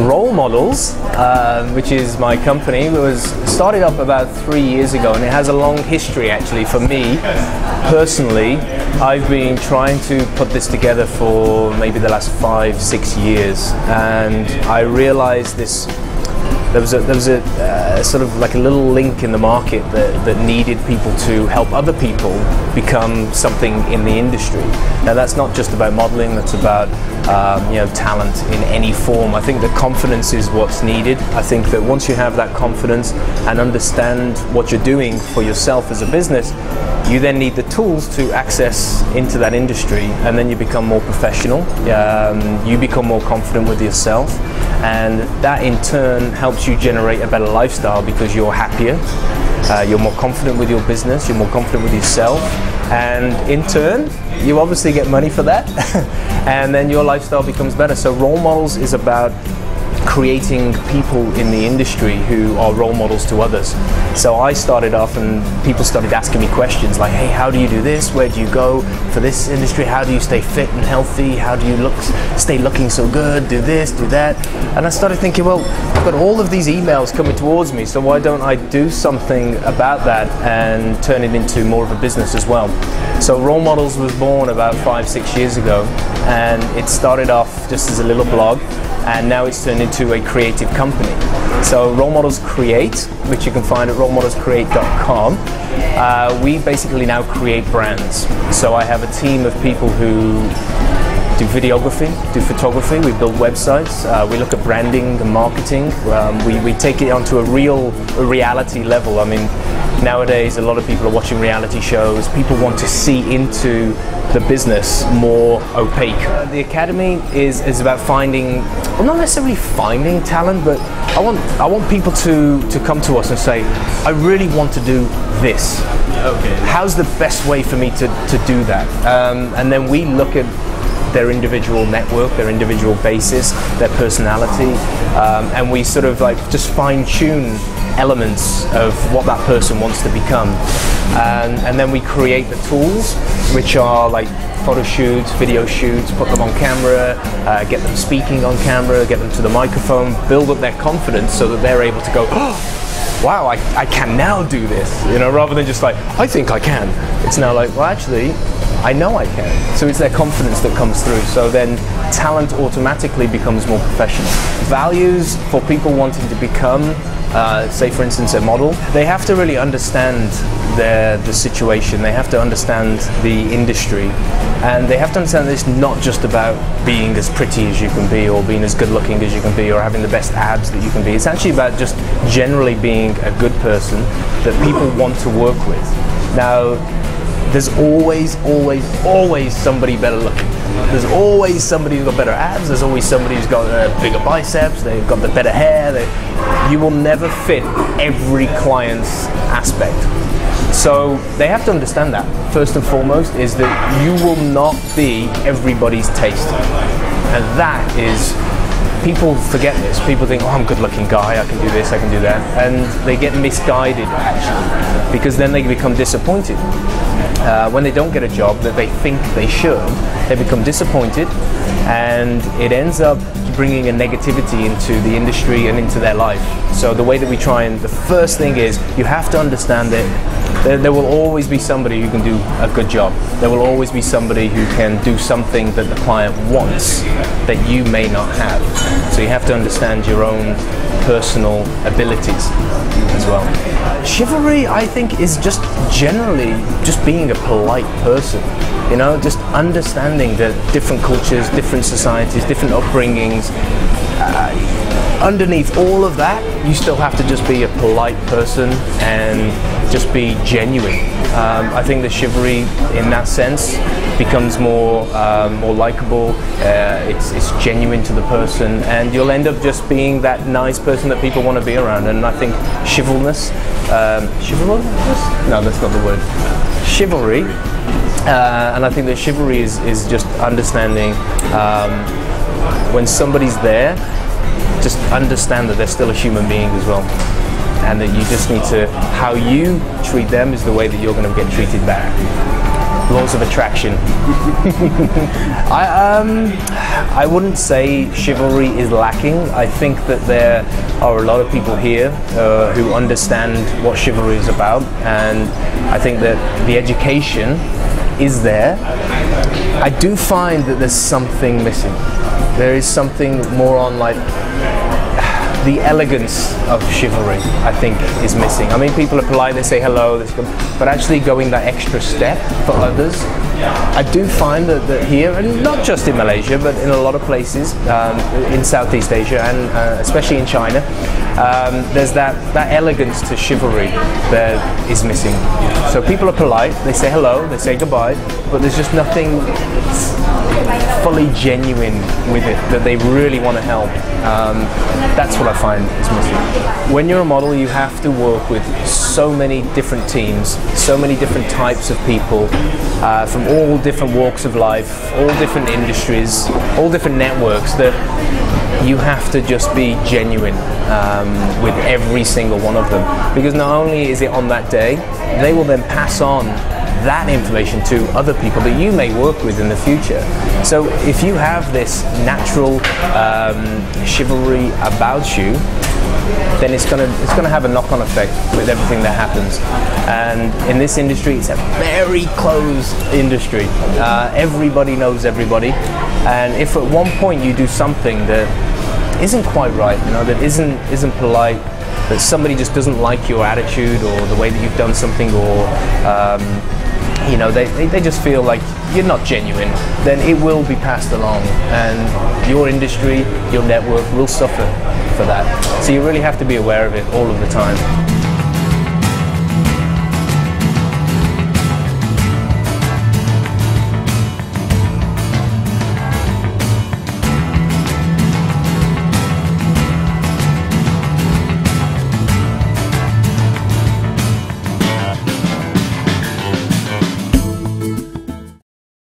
Role Models, which is my company, was started up about 3 years ago, and it has a long history actually. For me personally, I've been trying to put this together for maybe the last 5-6 years, and I realized there was a sort of like a little link in the market that needed people to help other people become something in the industry. Now that's not just about modeling, that's about talent in any form. I think that confidence is what's needed. I think that once you have that confidence and understand what you're doing for yourself as a business, you then need the tools to access into that industry, and then you become more professional, you become more confident with yourself, and that in turn helps you generate a better lifestyle because you're happier, you're more confident with your business, you're more confident with yourself, and in turn you obviously get money for that and then your lifestyle becomes better. So Role Models is about creating people in the industry who are role models to others. So I started off and people started asking me questions like, hey, how do you do this? Where do you go for this industry? How do you stay fit and healthy? How do you stay looking so good? Do this, do that. And I started thinking, well, I've got all of these emails coming towards me, so why don't I do something about that and turn it into more of a business as well? So Role Models was born about 5-6 years ago, and it started off just as a little blog, and now it's turned into a creative company. So Role Models Create, which you can find at rolemodelscreate.com, we basically now create brands. So I have a team of people who do videography, do photography, we build websites, we look at branding and marketing, we take it onto a reality level. I mean, nowadays a lot of people are watching reality shows, people want to see into the business more opaque. The Academy is about finding, well, not necessarily finding talent, but I want people to come to us and say, I really want to do this. Okay. How's the best way for me to do that? And then we look at their individual network, their individual basis, their personality, and we sort of like just fine-tune elements of what that person wants to become, and then we create the tools, which are like photo shoots, video shoots, put them on camera, get them speaking on camera, get them to the microphone, build up their confidence so that they're able to go, oh, wow, I can now do this, rather than just like, I think I can. It's now like, well, actually, I know I can. So it's their confidence that comes through. So then talent automatically becomes more professional. Values for people wanting to become, say for instance a model, they have to really understand the situation, they have to understand the industry, and they have to understand that it's not just about being as pretty as you can be, or being as good looking as you can be, or having the best abs that you can be. It's actually about just generally being a good person that people want to work with. Now, there's always somebody better looking. There's always somebody who's got better abs, there's always somebody who's got bigger biceps, they've got the better hair. You will never fit every client's aspect. So they have to understand that, first and foremost, is that you will not be everybody's taste. And that is, people forget this. People think, oh, I'm a good looking guy, I can do this, I can do that. And they get misguided actually, because then they become disappointed. When they don't get a job that they think they should, they become disappointed, and it ends up bringing a negativity into the industry and into their life. So the way that we try, and the first thing is, you have to understand that there will always be somebody who can do a good job. There will always be somebody who can do something that the client wants that you may not have. So you have to understand your own personal abilities as well. Chivalry, I think, is just generally just being a polite person. Just understanding that different cultures, different societies, different upbringings, underneath all of that, you still have to just be a polite person and just be genuine. I think the chivalry, in that sense, becomes more likable. It's genuine to the person, and you'll end up just being that nice person that people want to be around. And I think chivalrous? No, that's not the word. Chivalry. And I think that chivalry is just understanding when somebody's there, just understand that they're still a human being as well, and that you just need to, how you treat them is the way that you're going to get treated back. laws of attraction. I wouldn't say chivalry is lacking. I think that there are a lot of people here who understand what chivalry is about, and I think that the education is there. I do find that there's something missing. There is something more on like the elegance of chivalry, I think, is missing. I mean, people are polite, they say hello, but actually going that extra step for others. I do find that here, and not just in Malaysia, but in a lot of places in Southeast Asia and especially in China, there's that elegance to chivalry that is missing. So people are polite, they say hello, they say goodbye, but there's just nothing fully genuine with it, that they really want to help. That's what I find is missing. When you're a model, you have to work with so many different teams, so many different types of people, from all different walks of life, all different industries, all different networks, that you have to just be genuine with every single one of them. Because not only is it on that day, they will then pass on that information to other people that you may work with in the future. So if you have this natural chivalry about you, then it's gonna have a knock-on effect with everything that happens. And in this industry, it's a very closed industry. Everybody knows everybody, and if at one point you do something that isn't quite right, you know, that isn't polite, that somebody just doesn't like your attitude or the way that you've done something, or you know, they just feel like you're not genuine, then it will be passed along, and your industry, your network will suffer for that. So you really have to be aware of it all of the time.